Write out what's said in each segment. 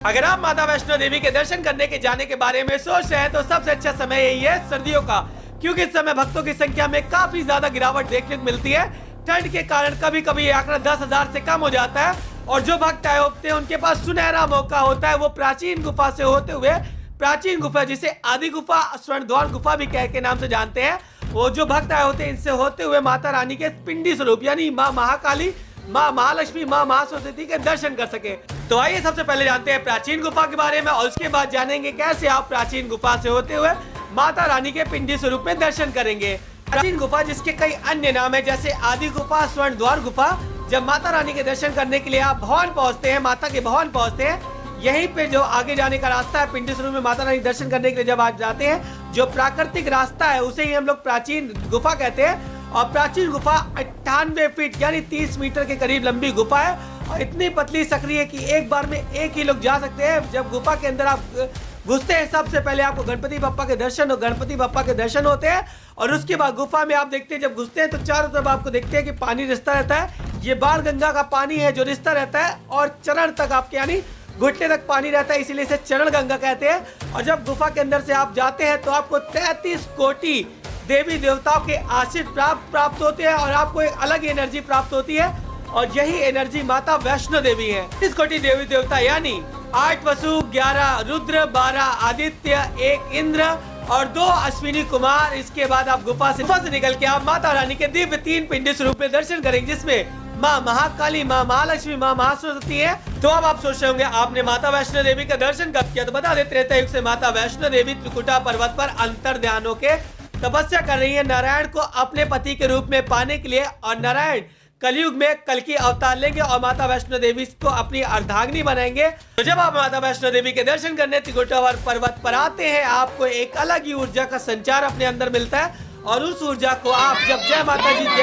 अगर आप माता वैष्णो देवी के दर्शन करने के जाने के बारे में सोच रहे हैं तो सबसे अच्छा समय यही है सर्दियों का, क्योंकि इस समय भक्तों की संख्या में काफी ज्यादा गिरावट देखने को मिलती है। ठंड के कारण कभी कभी ये आंकड़ा 10,000 से कम हो जाता है और जो भक्त आए होते हैं उनके पास सुनहरा मौका होता है वो प्राचीन गुफा से होते हुए, प्राचीन गुफा जिसे आदि गुफा, स्वर्ण द्वार गुफा भी कह के नाम से जानते हैं, वो जो भक्त आए होते हैं इनसे होते हुए माता रानी के पिंडी स्वरूप यानी माँ महाकाली, माँ महालक्ष्मी, माँ महासरस्वती के दर्शन कर सके। तो आइए सबसे पहले जानते हैं प्राचीन गुफा के बारे में और उसके बाद जानेंगे कैसे आप प्राचीन गुफा से होते हुए माता रानी के पिंडी स्वरूप में दर्शन करेंगे। प्राचीन गुफा जिसके कई अन्य नाम है जैसे आदि गुफा, स्वर्ण द्वार गुफा। जब माता रानी के दर्शन करने के लिए आप भवन पहुँचते हैं, माता के भवन पहुँचते हैं, यहीं पे जो आगे जाने का रास्ता है पिंडी स्वरूप में माता रानी दर्शन करने के लिए जब आप जाते हैं, जो प्राकृतिक रास्ता है उसे ही हम लोग प्राचीन गुफा कहते हैं। और प्राचीन गुफा 98 फीट यानी 30 मीटर के करीब लंबी गुफा है और इतनी पतली सकरी है कि एक बार में एक ही लोग जा सकते हैं। जब गुफा के अंदर आप घुसते हैं सबसे पहले आपको गणपति बप्पा के दर्शन और गणपति बप्पा के दर्शन होते हैं और उसके बाद गुफा में आप देखते हैं, जब घुसते हैं तो चारों तरफ आपको देखते हैं कि पानी रिसता रहता है। ये बाण गंगा का पानी है जो रिसता रहता है और चरण तक आपके यानी घुटने तक पानी रहता है, इसीलिए इसे चरण गंगा कहते हैं। और जब गुफा के अंदर से आप जाते हैं तो आपको 33 कोटि देवी देवताओं के आशीर्वाद प्राप्त होते हैं और आपको एक अलग एनर्जी प्राप्त होती है और यही एनर्जी माता वैष्णो देवी है। 30 कोटि देवी देवता यानी 8 वसु, 11 रुद्र, 12 आदित्य, 1 इंद्र और 2 अश्विनी कुमार। इसके बाद आप गुफा से निकल के आप माता रानी के दिव्य 3 पिंडी स्वरूप में दर्शन करेंगे जिसमें माँ महाकाली, माँ महालक्ष्मी, माँ महासरस्वती है। तो अब आप सोच रहे होंगे आपने माता वैष्णो देवी का दर्शन कब किया, तो बता देते त्रेता युग से माता वैष्णो देवी त्रिकुटा पर्वत पर अंतर ध्यानों के तपस्या कर रही है नारायण को अपने पति के रूप में पाने के लिए। और नारायण कलयुग में कल की अवतार लेंगे और माता वैष्णो देवी को अपनी अर्धांगिनी बनाएंगे। तो जब आप माता वैष्णो देवी के दर्शन करने त्रिकुटा पर्वत पर आते हैं आपको एक अलग ही ऊर्जा का संचार अपने अंदर मिलता है और उस ऊर्जा को आप जब जय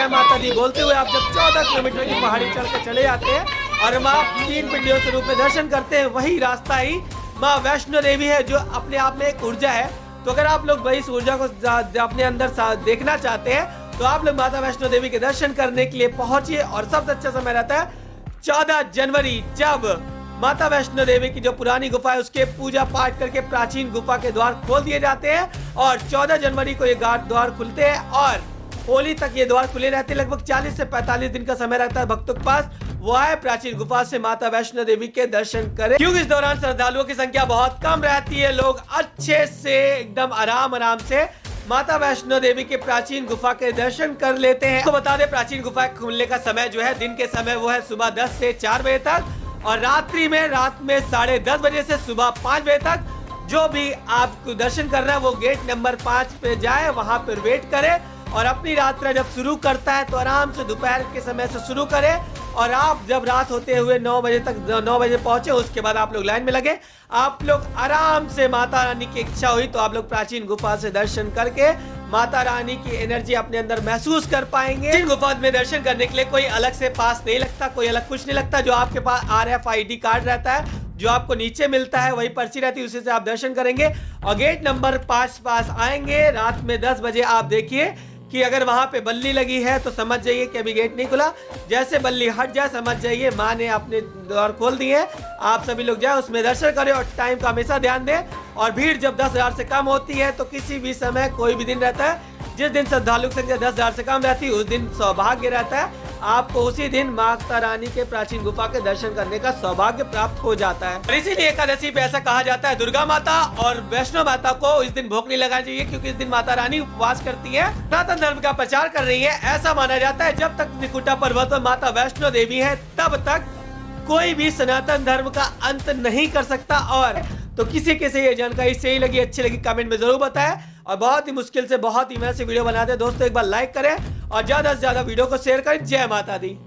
माता दी बोलते हुए आप जब 14 किलोमीटर की पहाड़ी चढ़ कर चले जाते हैं और आप 3 पिंडियों के रूप में दर्शन करते हैं, वही रास्ता ही माँ वैष्णो देवी है जो अपने आप में एक ऊर्जा है। तो अगर आप लोग वही ऊर्जा को अपने अंदर देखना चाहते हैं तो आप लोग माता वैष्णो देवी के दर्शन करने के लिए पहुंचिए। और सबसे अच्छा समय रहता है 14 जनवरी जब माता वैष्णो देवी की जो पुरानी गुफा है उसके पूजा पाठ करके प्राचीन गुफा के द्वार खोल दिए जाते हैं और 14 जनवरी को ये द्वार खुलते हैं और होली तक ये द्वार खुले रहते हैं। लगभग 40 से 45 दिन का समय रहता है भक्तों के पास, वो आए प्राचीन गुफा से माता वैष्णो देवी के दर्शन करें, क्योंकि इस दौरान श्रद्धालुओं की संख्या बहुत कम रहती है। लोग अच्छे से एकदम आराम से माता वैष्णो देवी के प्राचीन गुफा के दर्शन कर लेते हैं। तो बता दें प्राचीन गुफा खुलने का समय जो है दिन के समय वो है सुबह 10 से 4 बजे तक और रात में 10:30 बजे से सुबह 5 बजे तक। जो भी आपको दर्शन कर रहा है वो गेट नंबर 5 पे जाए, वहां पर वेट करे और अपनी यात्रा जब शुरू करता है तो आराम से दोपहर के समय से शुरू करे और आप जब रात होते हुए 9 बजे पहुंचे उसके बाद आप लोग लाइन में लगे। आप लोग आराम से माता रानी की इच्छा हुई तो आप लोग प्राचीन गुफा से दर्शन करके माता रानी की एनर्जी अपने अंदर महसूस कर पाएंगे। इन गुफा में दर्शन करने के लिए कोई अलग से पास नहीं लगता, कोई अलग कुछ नहीं लगता। जो आपके पास RFID कार्ड रहता है जो आपको नीचे मिलता है वही पर्ची रहती है, उसी से आप दर्शन करेंगे और गेट नंबर 5 पास आएंगे। रात में 10 बजे आप देखिए कि अगर वहां पे बल्ली लगी है तो समझ जाइए कि अभी गेट नहीं खुला। जैसे बल्ली हट जाए समझ जाइए माँ ने अपने द्वार खोल दिए। आप सभी लोग जाए उसमें दर्शन करें और टाइम का हमेशा ध्यान दें। और भीड़ जब 10,000 से कम होती है तो किसी भी समय कोई भी दिन रहता है, जिस दिन श्रद्धालु की संख्या 10,000 से कम रहती है उस दिन सौभाग्य रहता है, आपको उसी दिन माता रानी के प्राचीन गुफा के दर्शन करने का सौभाग्य प्राप्त हो जाता है। और इसीलिए एकादशी पे ऐसा कहा जाता है दुर्गा माता और वैष्णो माता को इस दिन भोग नहीं लगाना चाहिए, क्योंकि इस दिन माता रानी उपवास करती है, सनातन धर्म का प्रचार कर रही है। ऐसा माना जाता है जब तक त्रिकुटा पर्वत पर माता वैष्णो देवी है तब तक कोई भी सनातन धर्म का अंत नहीं कर सकता। और तो किसी ये जानकारी सही लगी, अच्छी लगी, कमेंट में जरूर बताएं और बहुत ही मुश्किल से बहुत ही मेहनत से वीडियो बनाते हैं दोस्तों। एक बार लाइक करें और ज्यादा से ज्यादा वीडियो को शेयर करें। जय माता दी।